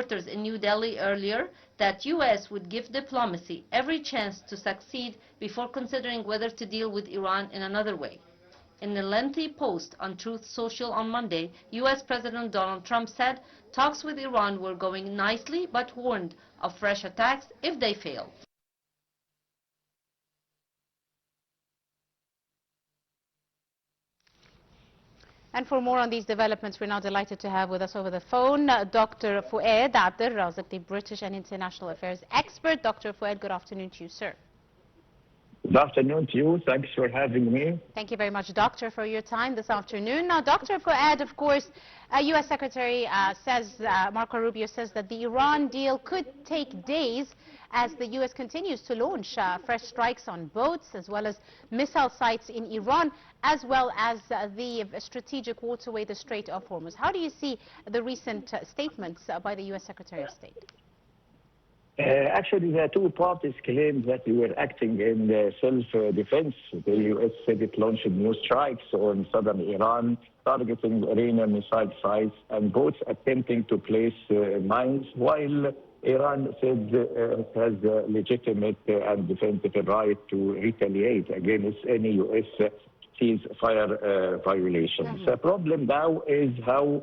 reporters in New Delhi earlier that U.S. would give diplomacy every chance to succeed before considering whether to deal with Iran in another way. In a lengthy post on Truth Social on Monday, U.S. President Donald Trump said talks with Iran were going nicely but warned of fresh attacks if they failed. And for more on these developments, we're now delighted to have with us over the phone Dr. Foad Abdel, Razek, the British and International Affairs expert. Dr. Foad, good afternoon to you, sir. Good afternoon to you. Thanks for having me. Thank you very much, Doctor, for your time this afternoon. Now, Dr. Foad, of course, U.S. Secretary Marco Rubio says that the Iran deal could take days as the U.S. continues to launch fresh strikes on boats as well as missile sites in Iran, as well as the strategic waterway, the Strait of Hormuz. How do you see the recent statements by the U.S. Secretary of State? Actually, the two parties claim that we were acting in self-defense. The U.S. said it launched new strikes on southern Iran, targeting Iranian missile sites and boats attempting to place mines, while Iran said it has a legitimate and defensive right to retaliate against any U.S. ceasefire violations. The problem now is how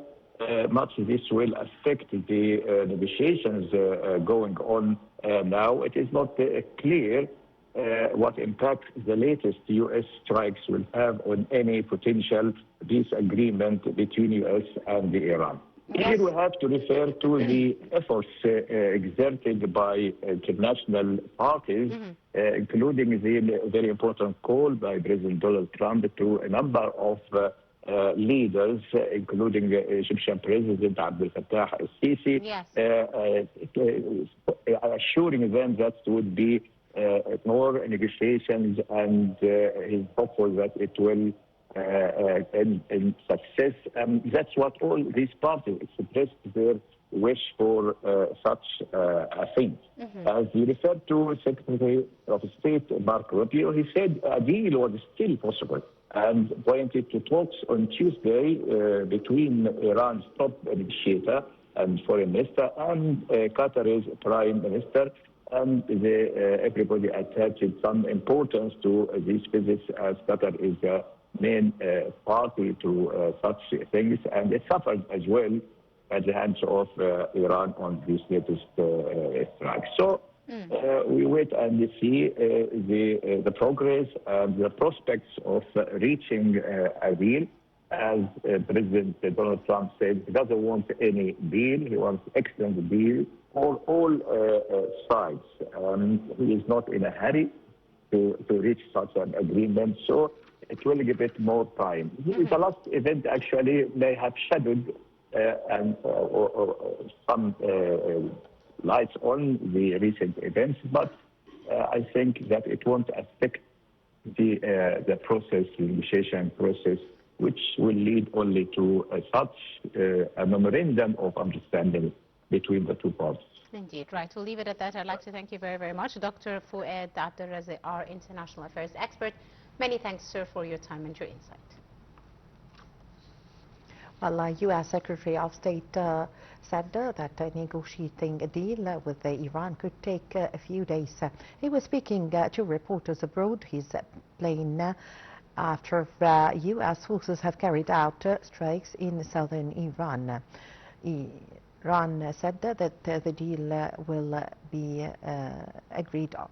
much this will affect the negotiations going on now. It is not clear what impact the latest U.S. strikes will have on any potential peace agreement between U.S. and Iran. Here we have to refer to the efforts exerted by international parties, including the very important call by President Donald Trump to a number of leaders, including Egyptian President Abdel al-Sisi, assuring them that there would be more negotiations, and he's hopeful that it will end in success. That's what all these parties expressed their wish for such a thing. As you referred to Secretary of State Marco Rubio, he said a deal was still possible and pointed to talks on Tuesday between Iran's top negotiator and foreign minister and Qatar's prime minister, and everybody attached some importance to these visits as Qatar is the main party to such things, and it suffered as well at the hands of Iran on these latest strikes. So we wait and see the progress and the prospects of reaching a deal. As President Donald Trump said, he doesn't want any deal. He wants excellent deal for all sides. He is not in a hurry to reach such an agreement, so it will give it more time. The last event actually may have shadowed some lights on the recent events, but I think that it won't affect the process, the negotiation process, which will lead only to such a memorandum of understanding between the two parties. Indeed, right. We'll leave it at that. I'd like to thank you very, very much. Dr. Foad Abdel, our international affairs expert. Many thanks, sir, for your time and your insight. Well, U.S. Secretary of State said that negotiating a deal with Iran could take a few days. He was speaking to reporters abroad. His plane after U.S. forces have carried out strikes in southern Iran. Iran said that the deal will be agreed on.